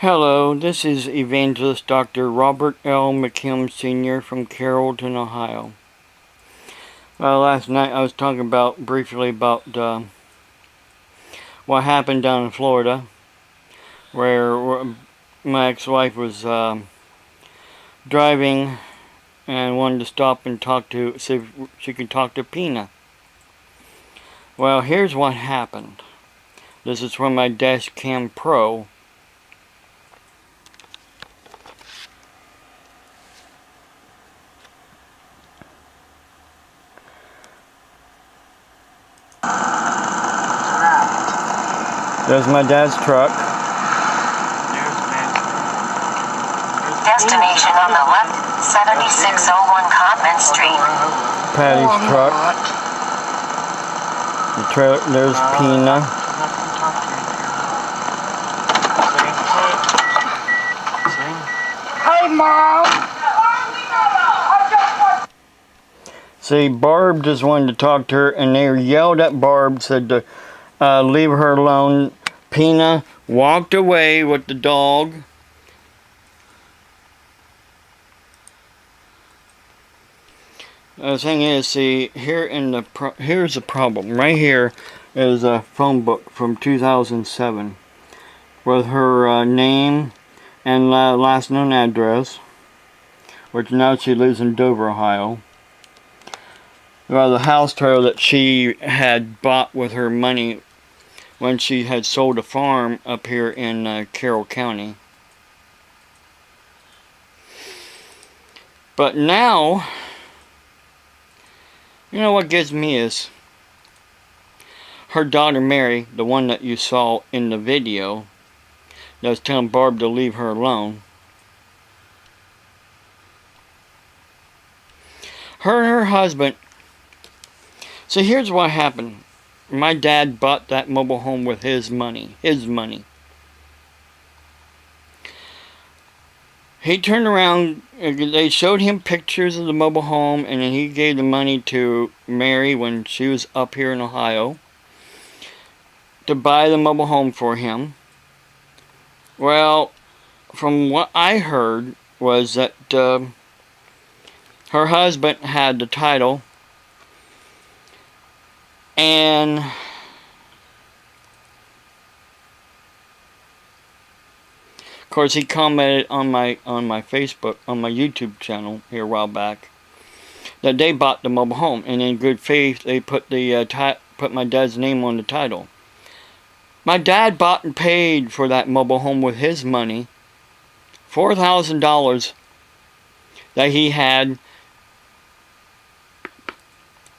Hello, this is Evangelist Dr. Robert L. McKim Sr. from Carrollton, Ohio. Well, last night I was talking briefly about what happened down in Florida, where my ex-wife was driving and wanted to stop and see if she could talk to Pina. Well, here's what happened. This is from my Dash Cam Pro. There's my dad's truck. Destination on the left, 7601 Cotman Street. Patty's truck. The trailer, there's Pina. Hey, Mom! See, Barb just wanted to talk to her, and they yelled at Barb, said to leave her alone. Pina walked away with the dog. The thing is, see, here's the problem. Right here is a phone book from 2007 with her name and last known address, which now she lives in Dover, Ohio. Well, the house trailer that she had bought with her money when she had sold a farm up here in Carroll County. But now, you know what gets me is her daughter Mary, the one that you saw in the video, that was telling Barb to leave her alone. Her and her husband. So here's what happened. My dad bought that mobile home with his money. He turned around, they showed him pictures of the mobile home, and then he gave the money to Mary when she was up here in Ohio to buy the mobile home for him. Well, from what I heard was that her husband had the title, and of course he commented on my Facebook, on my YouTube channel here a while back, that they bought the mobile home, and in good faith they put my dad's name on the title. My dad bought and paid for that mobile home with his money, $4,000 that he had.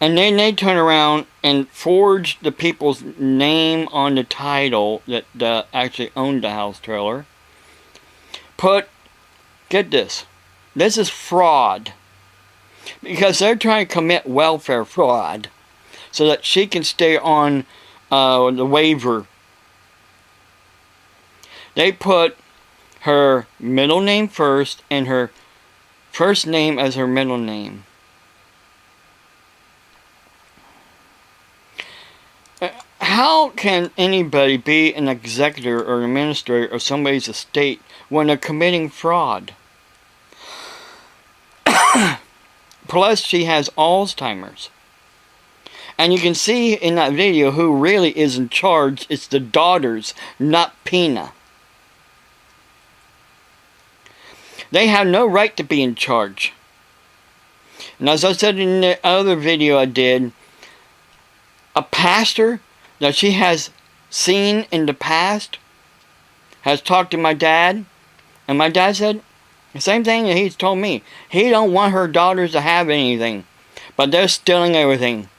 And then they turn around and forge the people's name on the title that actually owned the house trailer. Get this is fraud. Because they're trying to commit welfare fraud so that she can stay on the waiver. They put her middle name first and her first name as her middle name. How can anybody be an executor or administrator of somebody's estate when they're committing fraud? Plus, she has Alzheimer's. And you can see in that video who really is in charge. It's the daughters, not Pina. They have no right to be in charge. And as I said in the other video I did, a pastor that she has seen in the past has talked to my dad, and my dad said the same thing that he's told me. He don't want her daughters to have anything, but they're stealing everything.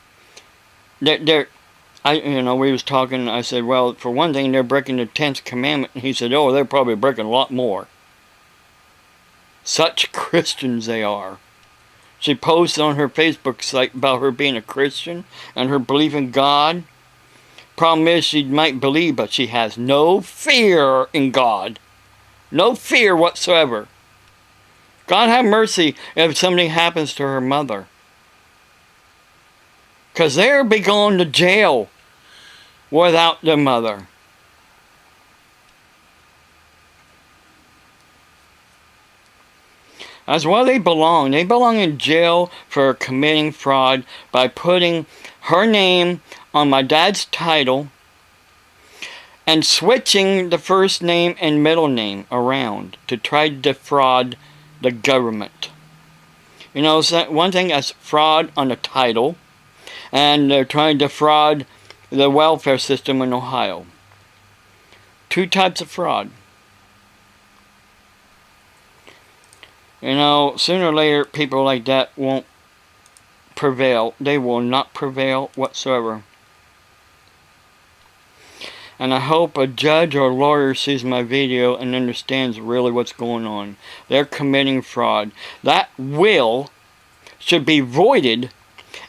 We was talking. I said, well, for one thing, they're breaking the 10th commandment. And he said, oh, they're probably breaking a lot more. Such Christians they are. She posted on her Facebook site about her being a Christian and her belief in God. Problem is, she might believe, but she has no fear in God. No fear whatsoever. God have mercy if something happens to her mother. Because they'll be going to jail without their mother. That's where they belong. They belong in jail for committing fraud by putting her name on my dad's title and switching the first name and middle name around to try to defraud the government. You know, one thing is fraud on the title, and they're trying to defraud the welfare system in Ohio. Two types of fraud. You know, sooner or later, people like that won't prevail. They will not prevail whatsoever. And I hope a judge or a lawyer sees my video and understands really what's going on. They're committing fraud. That will should be voided.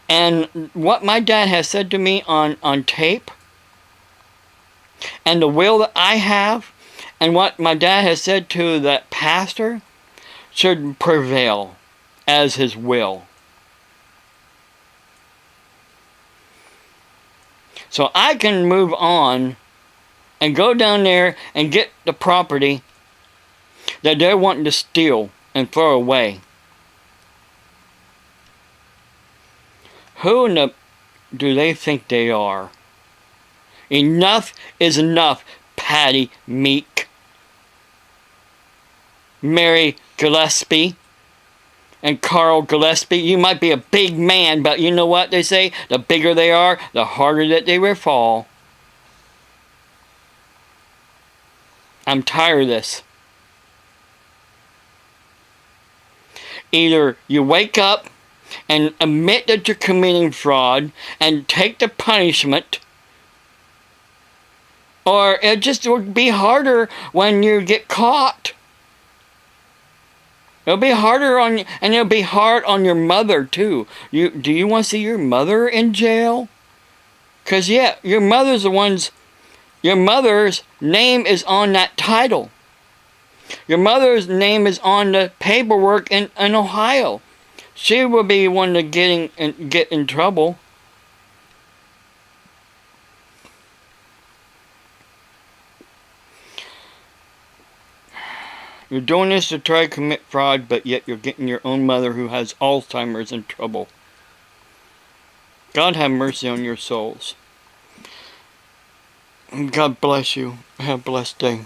And what my dad has said to me on tape, and the will that I have, and what my dad has said to that pastor, should prevail as his will. So I can move on and go down there and get the property that they're wanting to steal and throw away. Who in the do they think they are? Enough is enough, Patty Meek, Mary Gillespie, and Carl Gillespie. You might be a big man, but you know what they say? The bigger they are, the harder that they will fall. I'm tired of this. Either you wake up and admit that you're committing fraud and take the punishment, or it just would be harder when you get caught. It'll be harder on you, and it'll be hard on your mother too. Do you want to see your mother in jail? 'Cause yeah, your mother's name is on that title. Your mother's name is on the paperwork in Ohio. She will be one to get in trouble. You're doing this to try to commit fraud, but yet you're getting your own mother who has Alzheimer's in trouble. God have mercy on your souls. God bless you. Have a blessed day.